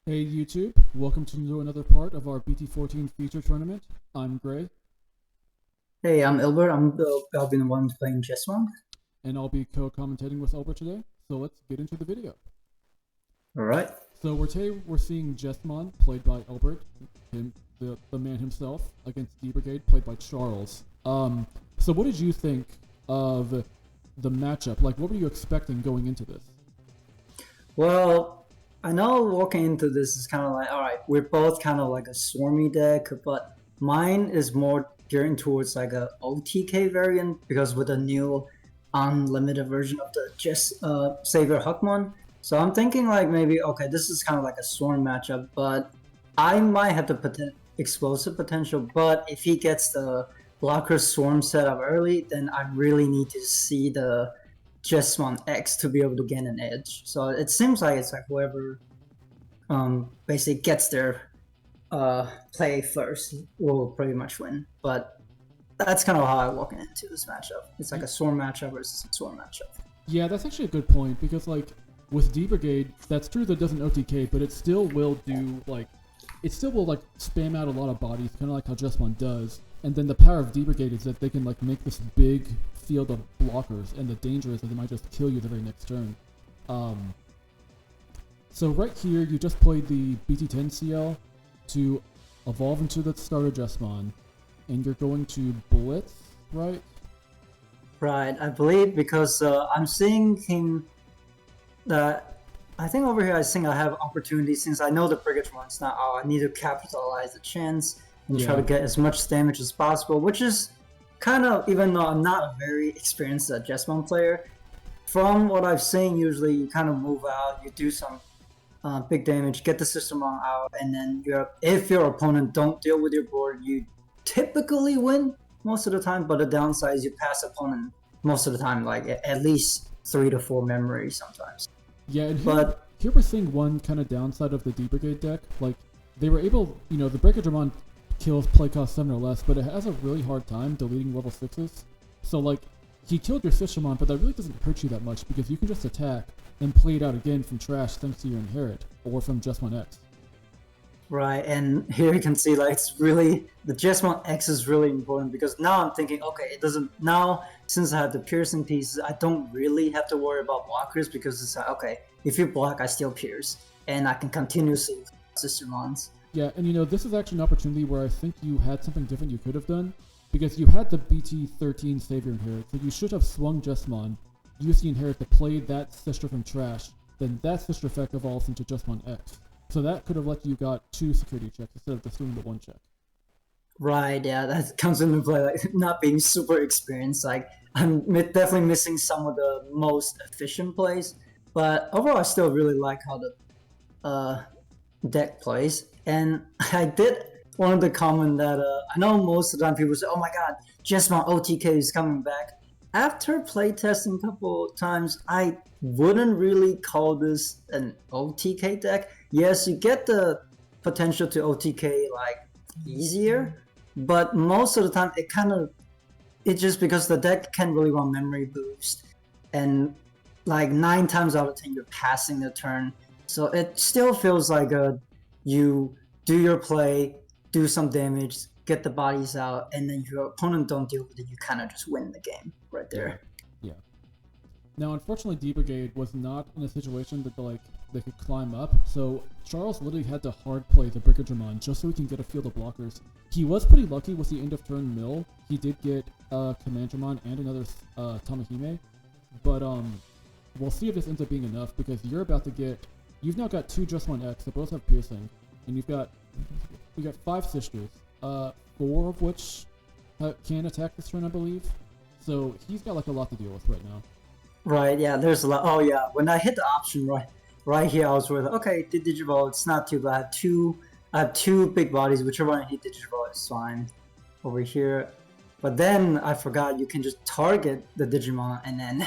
Hey YouTube, welcome to another part of our BT14 feature tournament. I'm Gray, Hey, I'm Ilbert. I'll be the one playing Jesmon. and I'll be co-commentating with Albert today. So let's get into the video. All right. So we're seeing Jesmon, played by Albert, the man himself, against D-Brigade, played by Charles. So what did you think of the matchup? Like, what were you expecting going into this? Well, I know walking into this is kind of like, all right, we're both kind of like a swarmy deck, but mine is more gearing towards like a OTK variant because with the new unlimited version of the Savior Huckmon. So I'm thinking like maybe, okay, this is kind of like a swarm matchup, but I might have the explosive potential, but if he gets the blocker swarm set up early, then I really need to see the Jesmon X to be able to gain an edge. So it seems like it's like whoever basically gets their play first will pretty much win. But that's kind of how I walk into this matchup. It's like a swarm matchup versus a swarm matchup. Yeah, that's actually a good point because like with D-Brigade, that's true that it doesn't OTK, but it still will do like it still will like spam out a lot of bodies, kind of like how Jesmon does. And then the power of D-Brigade is that they can like make this big field of blockers, and the danger is that they might just kill you the very next turn. So right here, you just played the BT10 CL to evolve into the starter Jesmon, and you're going to Blitz, right? Right, I believe because I'm seeing him that I think over here I have opportunity since I know the Brigade one's not out. I need to capitalize the chance and try to get as much damage as possible, which is kind of, even though I'm not a very experienced Jesmon player, from what I've seen, usually you kind of move out, you do some big damage, get the system out, and then if your opponent don't deal with your board, you typically win most of the time, but the downside is you pass opponent most of the time, like at least 3 to 4 memories sometimes. Yeah, and here we're seeing one kind of downside of the D-Brigade deck. Like, they were able, the Breakadramon kills play cost 7 or less, but it has a really hard time deleting level 6s. So, like, he killed your Sistramon, but that really doesn't hurt you that much because you can just attack and play it out again from trash thanks to your Inherit, or from Jesmon X. Right, and here you can see like it's really the Jesmon X is really important because now I'm thinking, okay, it doesn't now since I have the piercing pieces, I don't really have to worry about blockers because it's like, okay, if you block, I still pierce, and I can continuously sister mons. Yeah, and this is actually an opportunity where I think you had something different you could have done because you had the BT13 Savior Inherit, so you should have swung Jesmon, used the Inherit to play that sister from trash, then that sister effect evolves into Jesmon X. So that could have let you got 2 security checks instead of just doing the 1 check. Right, yeah, that comes into play, like not being super experienced. Like I'm definitely missing some of the most efficient plays, but overall I still really like how the deck plays. And I did want to comment that I know most of the time people say, "Oh my God, Jesmon OTK is coming back." After playtesting a couple of times, I wouldn't really call this an OTK deck. Yes, you get the potential to OTK like easier, but most of the time it's just because the deck can't really run memory boost, and like 9 times out of 10 you're passing the turn, so it still feels like you do your play, do some damage, get the bodies out, and then your opponent don't deal with it, you kind of just win the game right there. Yeah. Now, unfortunately, D-Brigade was not in a situation that they could climb up, so Charles literally had to hard play the Brigadramon just so he can get a field of blockers. He was pretty lucky with the end of turn mill. He did get Commandramon and another Tamahime, but we'll see if this ends up being enough because you've now got 2 Jesmon X that both have piercing, and we got 5 sisters, 4 of which can attack this turn, I believe. So he's got like a lot to deal with right now. Right, yeah, there's a lot. Oh yeah, when I hit the option right here, I was worth okay, the Digivolve, it's not too bad. I have two big bodies, whichever one I hit Digivolve is fine over here. But then I forgot you can just target the Digimon and then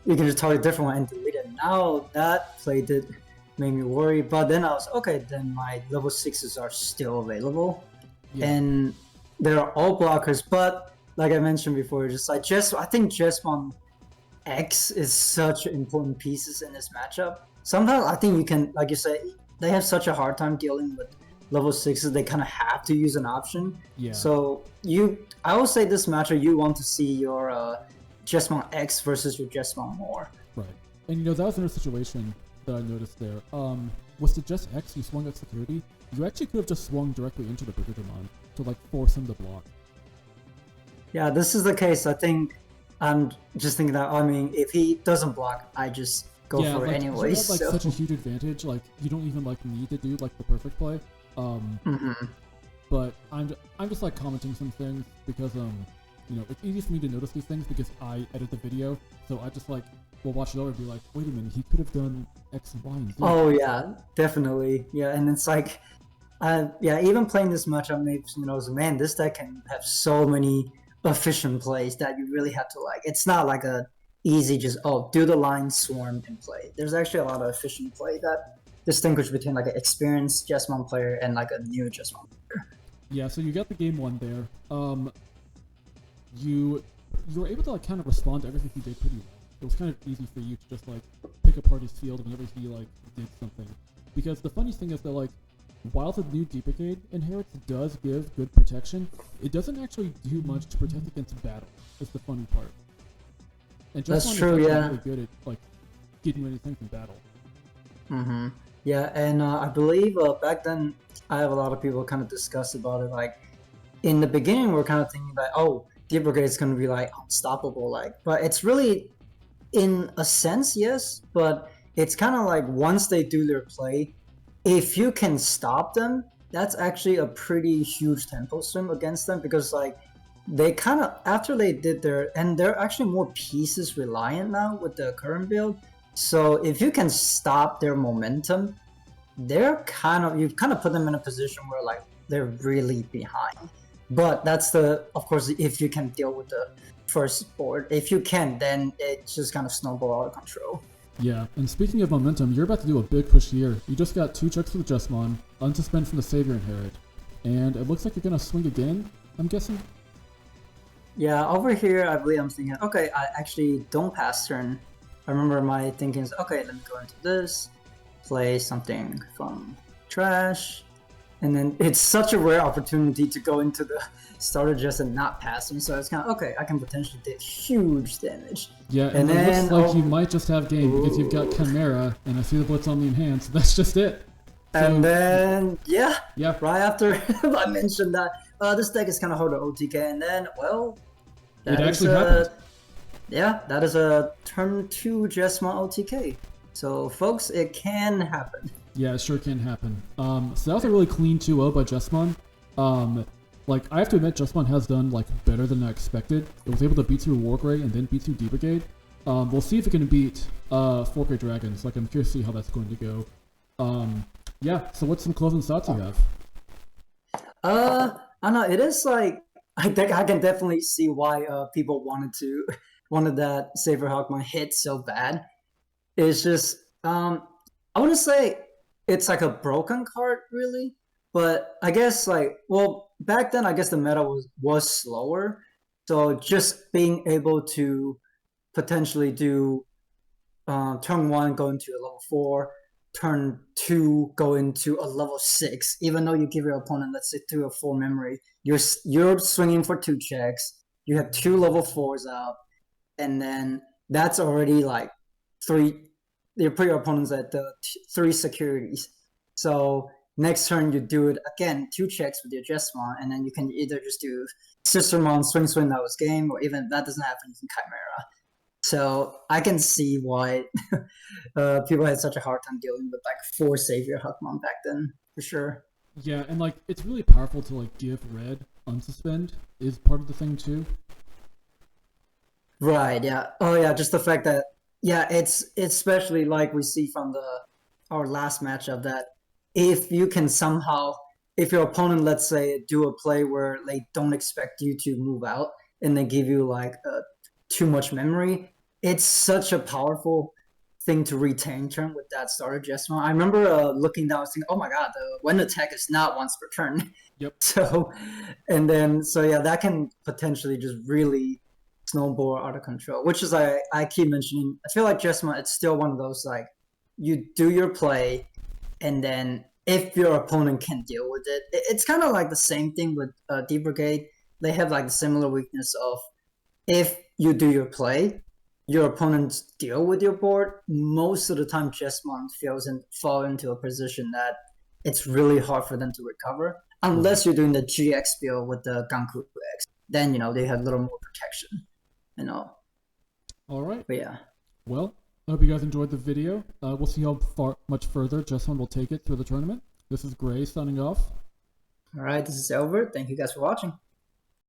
you can just target a different one and delete it. Now that play did make me worry, but then I was okay, then my level 6s are still available. Yeah. And they're all blockers, but like I mentioned before, just like I think Jesmon X is such important pieces in this matchup. Sometimes I think you can, like you say, they have such a hard time dealing with level 6s, they kind of have to use an option. Yeah. So I will say this matchup, you want to see your Jesmon X versus your Jesmon more. Right. And you know, that was another situation that I noticed there. Was the Just X you swung at security? You actually could have just swung directly into the Brigadier to like force him to block. Yeah, this is the case. I think I'm just thinking that, I mean, if he doesn't block, I just go for it anyways. You have like such a huge advantage, like you don't even like need to do like the perfect play. But I'm just like commenting some things because you know, it's easy for me to notice these things because I edit the video, so I just like will watch it over and be like, wait a minute, he could have done X and Y and Z. Oh yeah, definitely. Yeah, and it's like, yeah, even playing this matchup makes me know, man, this deck can have so many efficient plays that you really have to like. It's not like a easy just do the line, swarm, and play. There's actually a lot of efficient play that distinguish between like an experienced Jesmon player and like a new Jesmon player. Yeah, so you got the game one there. You were able to like kind of respond to everything he did pretty well. It was kind of easy for you to just like pick apart his field whenever he like did something. Because the funny thing is that like while the new D-Brigade inherits does give good protection, it doesn't actually do much to protect against battle. That's the funny part. And that's true, yeah. Really good at like getting rid of things in battle. Yeah, and I believe back then I have a lot of people kind of discuss about it. Like in the beginning, we're kind of thinking that D-Brigade is going to be like unstoppable, like, but it's really, in a sense, yes, but it's kind of like once they do their play, if you can stop them, that's actually a pretty huge tempo swing against them, because like they kind of, after they did and they're actually more pieces reliant now with the current build. So if you can stop their momentum, you've kind of put them in a position where like they're really behind. But that's of course, if you can deal with the first board. If you can, then it just kind of snowball out of control. Yeah, and speaking of momentum, you're about to do a big push here. You just got 2 checks for the Jesmon, unsuspend from the Savior Inherit, and it looks like you're gonna swing again, I'm guessing? Yeah, over here, I believe I'm thinking, okay, I actually don't pass turn. I remember my thinking is, okay, let me go into this, play something from trash, and then it's such a rare opportunity to go into the starter just and not pass him, so it's kind of, okay, I can potentially take huge damage. Yeah, and then it looks like you might just have game because you've got Chimera, and I see the Blitz on the enhance, so that's just it. So, and then, yeah, right after I mentioned that, this deck is kind of hard to OTK, and then, well, it actually happened. Yeah, that is a turn 2 Jesmon OTK. So, folks, it can happen. Yeah, it sure can happen. So that was a really clean 2-0 by Jesmon. Like, I have to admit, Jesmon has done, like, better than I expected. It was able to beat through Wargrey and then beat through D-Brigade. We'll see if it can beat 4K Dragons. Like, I'm curious to see how that's going to go. Yeah, so what's some closing thoughts you have? I don't know, it is like, I think I can definitely see why people wanted that Saber Hawkman hit so bad. It's just, I wouldn't say it's like a broken card, really. But I guess like, well, back then I guess the meta was slower, so just being able to potentially do turn 1 go into a level 4, turn 2 go into a level 6. Even though you give your opponent, let's say, 3 or 4 memory, you're swinging for 2 checks. You have 2 level 4s out, and then that's already like 3. You put your opponents at the 3 securities. So next turn, you do it again, 2 checks with your Jesmon, and then you can either just do Sistermon, swing, that was game, or even if that doesn't happen, you can Chimera. So I can see why people had such a hard time dealing with like 4 Savior Hawkmon back then, for sure. Yeah, and like it's really powerful to like give red unsuspend is part of the thing too. Right, yeah. Oh yeah, just the fact that, yeah, it's especially like we see from our last matchup that if you can somehow, if your opponent, let's say, do a play where they don't expect you to move out and they give you like too much memory, it's such a powerful thing to retain turn with that starter Jesmon. I remember looking down and thinking, oh my god, the wind attack is not once per turn. Yep. So yeah, that can potentially just really snowball out of control, which is I keep mentioning. I feel like Jesmon, it's still one of those like, you do your play, and then if your opponent can deal with it, it's kind of like the same thing with D-Brigade. They have like a similar weakness of if you do your play, your opponents deal with your board. Most of the time, Jesmon fall into a position that it's really hard for them to recover, unless you're doing the GX build with the Ganku X. Then they have a little more protection. All right. But yeah. Well, I hope you guys enjoyed the video. We'll see how much further Jesmon will take it through the tournament. This is Gray signing off. All right, this is Elbert. Thank you guys for watching.